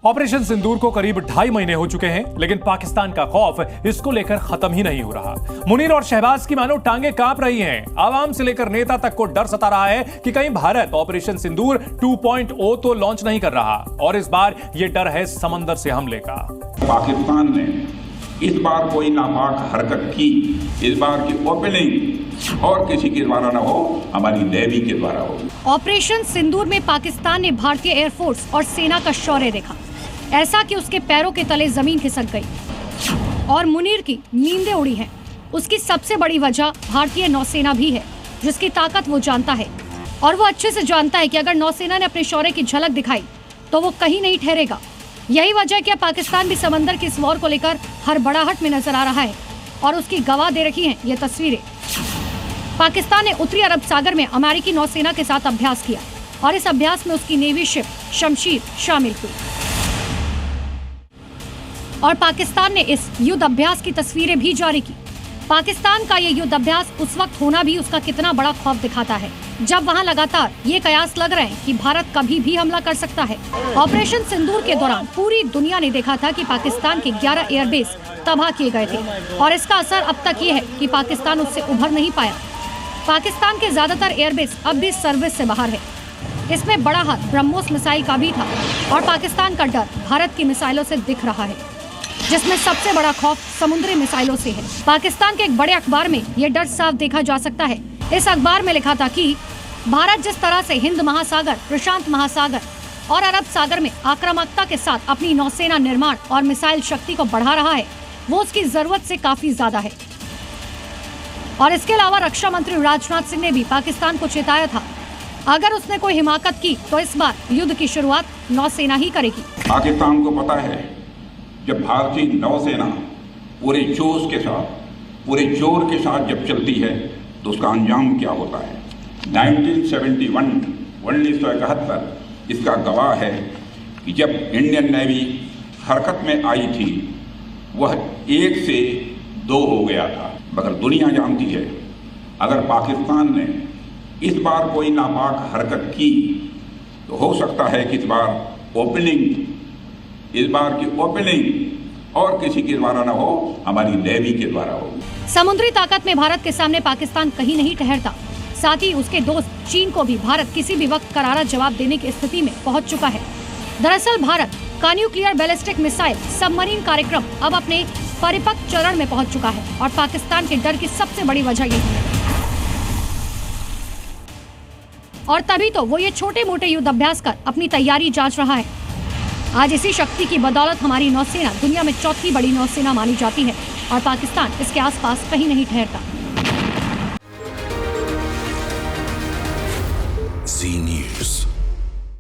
Operation सिंदूर को करीब 2.5 महीने हो चुके हैं, लेकिन पाकिस्तान का खौफ इसको लेकर खत्म ही नहीं हो रहा। मुनीर और शहबाज की मानो टांगे कांप रही हैं। आवाम से लेकर नेता तक को डर सता रहा है कि कहीं भारत ऑपरेशन सिंदूर 2.0 तो लॉन्च नहीं कर रहा, और इस बार यह डर है समंदर से हमले का। पाकिस्तान ने इस बार कोई नापाक हरकत की, इस बार की ओपनिंग और किसी के द्वारा न हो, हमारी नेवी के द्वारा हो। ऑपरेशन सिंदूर में पाकिस्तान ने भारतीय एयरफोर्स और सेना का शौर्य देखा, ऐसा कि उसके पैरों के तले जमीन खिसक गई और मुनीर की नींदें उड़ी हैं। उसकी सबसे बड़ी वजह भारतीय नौसेना भी है, जिसकी ताकत वो जानता है, और वो अच्छे से जानता है कि अगर नौसेना ने अपने शौर्य की झलक दिखाई तो वो कहीं नहीं ठहरेगा। यही वजह है कि पाकिस्तान भी समंदर की इस वॉर को लेकर हड़बड़ाहट में नजर आ रहा है, और उसकी गवाह दे रखी हैं ये तस्वीरें। पाकिस्तान ने उत्तरी अरब सागर में अमेरिकी नौसेना के साथ अभ्यास किया, और इस अभ्यास में उसकी नेवी शिप शमशीर शामिल हुई। और पाकिस्तान ने इस युद्ध अभ्यास की तस्वीरें भी जारी की। पाकिस्तान का ये युद्ध अभ्यास उस वक्त होना भी उसका कितना बड़ा खौफ दिखाता है, जब वहां लगातार ये कयास लग रहे हैं कि भारत कभी भी हमला कर सकता है। ऑपरेशन सिंदूर के दौरान पूरी दुनिया ने देखा था कि पाकिस्तान के 11 एयरबेस तबाह किए गए थे, और इसका असर अब तक ये है कि पाकिस्तान उससे उभर नहीं पाया। पाकिस्तान के ज्यादातर एयरबेस अब भी सर्विस से बाहर है। इसमें बड़ा हाथ ब्रह्मोस मिसाइल का भी था, और पाकिस्तान का डर भारत की मिसाइलों से दिख रहा है, जिसमें सबसे बड़ा खौफ समुद्री मिसाइलों से है। पाकिस्तान के एक बड़े अखबार में ये डर साफ देखा जा सकता है। इस अखबार में लिखा था कि भारत जिस तरह से हिंद महासागर, प्रशांत महासागर और अरब सागर में आक्रामकता के साथ अपनी नौसेना निर्माण और मिसाइल शक्ति को बढ़ा रहा है, वो उसकी जरूरत से काफी ज्यादा है। और इसके अलावा रक्षा मंत्री राजनाथ सिंह ने भी पाकिस्तान को चेताया था, अगर उसने कोई हिमाकत की तो इस बार युद्ध की शुरुआत नौसेना ही करेगी। पाकिस्तान को पता है, जब भारतीय नौसेना पूरे जोश के साथ, पूरे जोर के साथ जब चलती है तो उसका अंजाम क्या होता है। 1971 इसका गवाह है कि जब इंडियन नेवी हरकत में आई थी, वह 1 से 2 हो गया था। मगर दुनिया जानती है, अगर पाकिस्तान ने इस बार कोई नापाक हरकत की तो हो सकता है कि इस बार की ओपनिंग और किसी के द्वारा न हो, हमारी नेवी के द्वारा हो। समुद्री ताकत में भारत के सामने पाकिस्तान कहीं नहीं ठहरता। साथ ही उसके दोस्त चीन को भी भारत किसी भी वक्त करारा जवाब देने की स्थिति में पहुंच चुका है। दरअसल भारत का न्यूक्लियर बैलिस्टिक मिसाइल सबमरीन कार्यक्रम अब अपने परिपक्व चरण में पहुंच चुका है, और पाकिस्तान के डर की सबसे बड़ी वजह यही है। और तभी तो वो ये छोटे मोटे युद्ध अभ्यास कर अपनी तैयारी जांच रहा है। आज इसी शक्ति की बदौलत हमारी नौसेना दुनिया में चौथी बड़ी नौसेना मानी जाती है, और पाकिस्तान इसके आसपास कहीं नहीं ठहरता। Zee News।